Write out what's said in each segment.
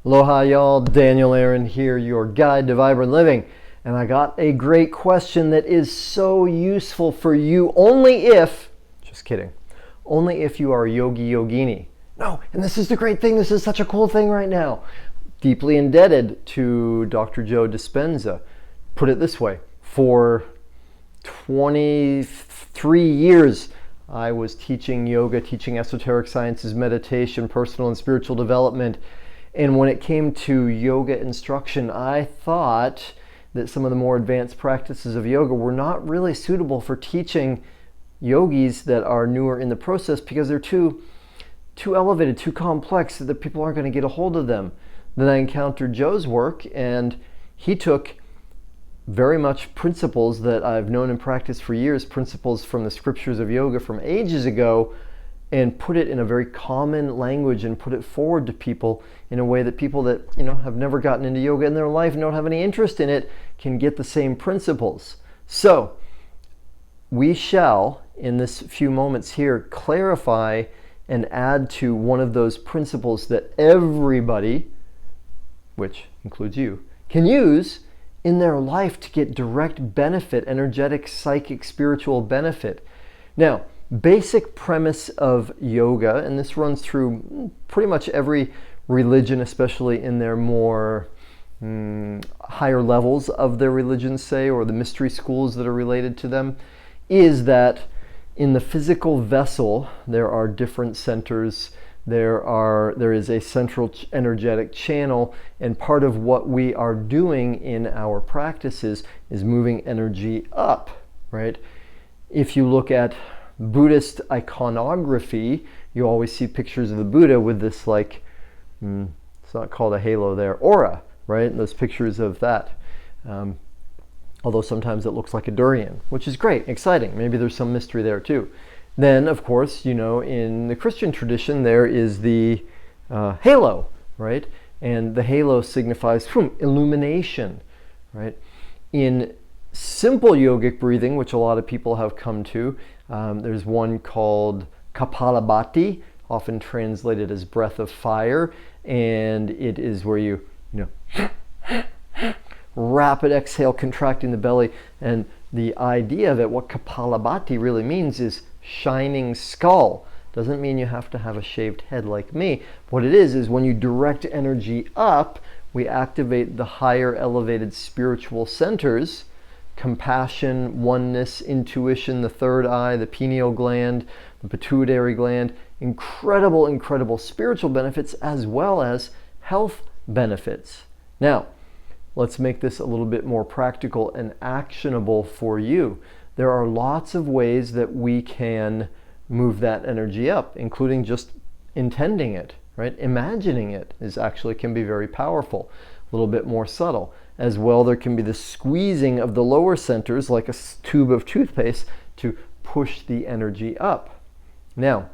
Aloha y'all, Daniel Aaron here, your guide to vibrant living. And I got a great question that is so useful for you only if, just kidding, only if you are a yogi yogini. No, and this is the great thing, this is such a cool thing right now. Deeply indebted to Dr. Joe Dispenza. Put it this way, for 23 years I was teaching yoga, teaching esoteric sciences, meditation, personal and spiritual development. And when it came to yoga instruction, I thought that some of the more advanced practices of yoga were not really suitable for teaching yogis that are newer in the process because they're too elevated, too complex, that people aren't going to get a hold of them. Then I encountered Joe's work, and he took very much principles that I've known and practiced for years, principles from the scriptures of yoga from ages ago, and put it in a very common language and put it forward to people in a way that people that have never gotten into yoga in their life and don't have any interest in it can get the same principles. So we shall, in this few moments here, clarify and add to one of those principles that everybody, which includes you, can use in their life to get direct benefit, energetic, psychic, spiritual benefit. Now, basic premise of yoga, and this runs through pretty much every religion, especially in their more higher levels of their religion, say, or the mystery schools that are related to them, is that in the physical vessel there are different centers. There is a central energetic channel, and part of what we are doing in our practices is moving energy up, right? If you look at Buddhist iconography, you always see pictures of the Buddha with this it's not called a halo there, aura, right? And those pictures of that. Although sometimes it looks like a durian, which is great, exciting. Maybe there's some mystery there too. Then, of course, in the Christian tradition, there is the halo, right? And the halo signifies illumination, right? In simple yogic breathing, which a lot of people have come to, there's one called Kapalabhati, often translated as breath of fire, and it is where you rapid exhale, contracting the belly, and the idea of it, what Kapalabhati really means is shining skull. Doesn't mean you have to have a shaved head like me. What it is when you direct energy up, we activate the higher elevated spiritual centers, compassion, oneness, intuition, the third eye, the pineal gland, the pituitary gland. Incredible spiritual benefits as well as health benefits. Now, let's make this a little bit more practical and actionable for you. There are lots of ways that we can move that energy up, including just intending it, right? Imagining it can be very powerful, a little bit more subtle. As well, there can be the squeezing of the lower centers like a tube of toothpaste to push the energy up. Now,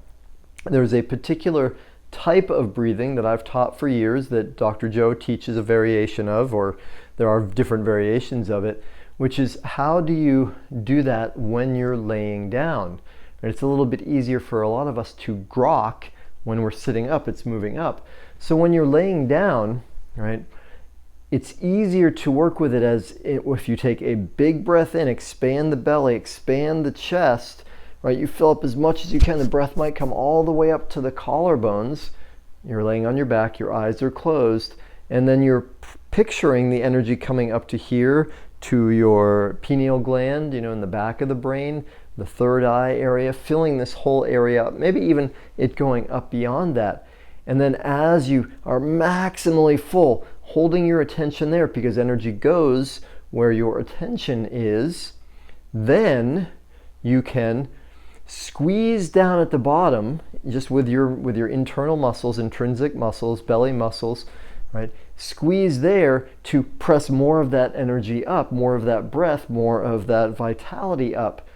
there's a particular type of breathing that I've taught for years that Dr. Joe teaches a variation of, or there are different variations of it, which is how do you do that when you're laying down? And it's a little bit easier for a lot of us to grok when we're sitting up, it's moving up. So when you're laying down, right, it's easier to work with it if you take a big breath in, expand the belly, expand the chest, right? You fill up as much as you can. The breath might come all the way up to the collarbones. You're laying on your back, your eyes are closed, and then you're picturing the energy coming up to here, to your pineal gland, in the back of the brain, the third eye area, filling this whole area up, maybe even it going up beyond that. And then as you are maximally full, holding your attention there because energy goes where your attention is, then you can squeeze down at the bottom just with your internal muscles, intrinsic muscles, belly muscles, right? Squeeze there to press more of that energy up, more of that breath, more of that vitality up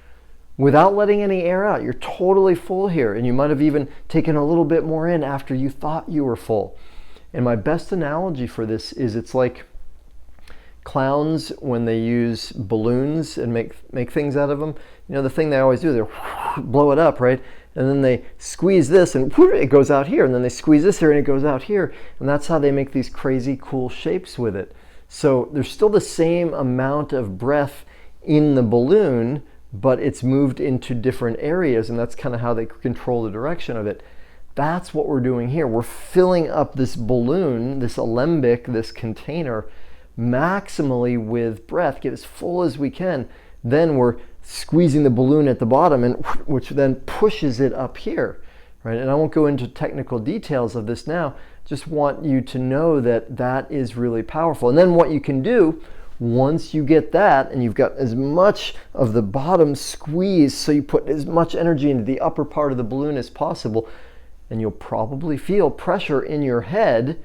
without letting any air out. You're totally full here, and you might have even taken a little bit more in after you thought you were full. And my best analogy for this is it's like clowns when they use balloons and make things out of them. The thing they always do, they blow it up, right? and then they squeeze this and it goes out here, and then they squeeze this here and it goes out here, and that's how they make these crazy cool shapes with it. So there's still the same amount of breath in the balloon, but it's moved into different areas, and that's kind of how they control the direction of it. That's what we're doing here. We're filling up this balloon, this alembic, this container, maximally with breath, get as full as we can. Then we're squeezing the balloon at the bottom, and which then pushes it up here, right? And I won't go into technical details of this now. Just want you to know that that is really powerful. And then what you can do, once you get that and you've got as much of the bottom squeezed, so you put as much energy into the upper part of the balloon as possible, and you'll probably feel pressure in your head.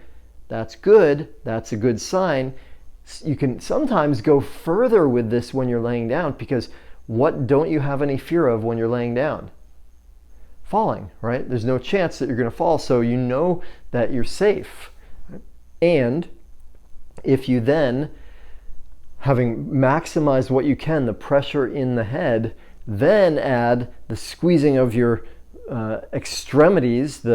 That's good. That's a good sign. You can sometimes go further with this when you're laying down, because what don't you have any fear of when you're laying down? Falling, right? There's no chance that you're going to fall, so you know that you're safe. And if you then, having maximized what you can, the pressure in the head, then add the squeezing of your extremities,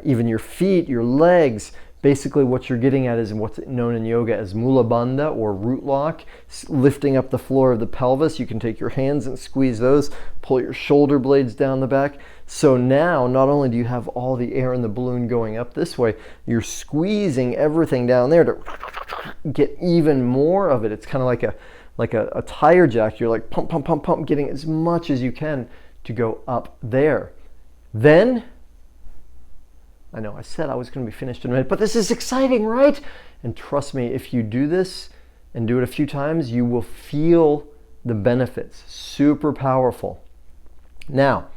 even your feet, your legs. Basically what you're getting at is what's known in yoga as mula bandha, or root lock, lifting up the floor of the pelvis. You can take your hands and squeeze those, pull your shoulder blades down the back. So now not only do you have all the air in the balloon going up this way, you're squeezing everything down there to get even more of it. It's kind of like a tire jack. You're like pump, pump, pump, pump, getting as much as you can to go up there. Then, I know I said I was going to be finished in a minute, but this is exciting, right? And trust me, if you do this and do it a few times, you will feel the benefits. Super powerful. Now,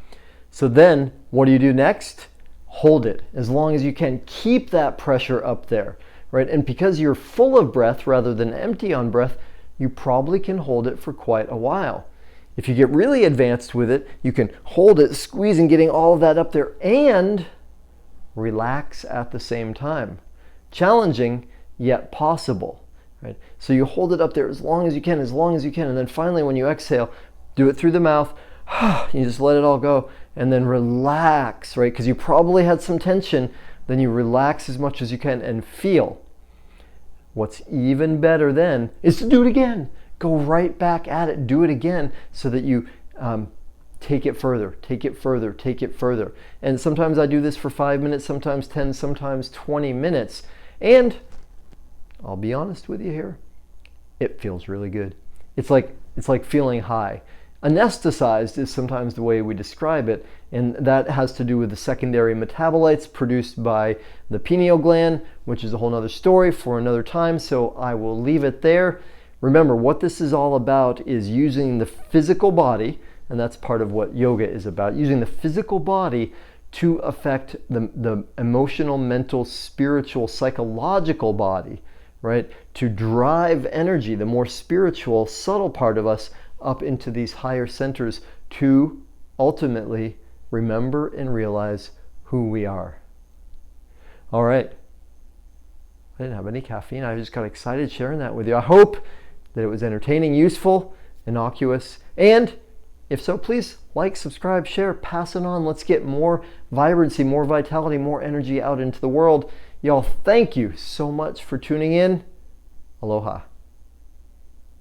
so then what do you do next? Hold it as long as you can. Keep that pressure up there, right? And because you're full of breath rather than empty on breath, you probably can hold it for quite a while. If you get really advanced with it, you can hold it, squeezing, getting all of that up there, and relax at the same time. Challenging, yet possible, right? So you hold it up there as long as you can, and then finally when you exhale, do it through the mouth. You just let it all go, and then relax, right? Because you probably had some tension. Then you relax as much as you can and feel. What's even better then is to do it again. Go right back at it, do it again, so that you take it further, take it further, take it further. And sometimes I do this for 5 minutes, sometimes 10, sometimes 20 minutes. And I'll be honest with you here, it feels really good. It's like feeling high. Anesthetized is sometimes the way we describe it, and that has to do with the secondary metabolites produced by the pineal gland, which is a whole other story for another time, so I will leave it there. Remember, what this is all about is using the physical body, and that's part of what yoga is about, using the physical body to affect the emotional, mental, spiritual, psychological body, right? To drive energy, the more spiritual, subtle part of us, up into these higher centers to ultimately remember and realize who we are. All right. I didn't have any caffeine. I just got excited sharing that with you. I hope that it was entertaining, useful, innocuous, and if so, please like, subscribe, share, pass it on. Let's get more vibrancy, more vitality, more energy out into the world. Y'all, thank you so much for tuning in. Aloha.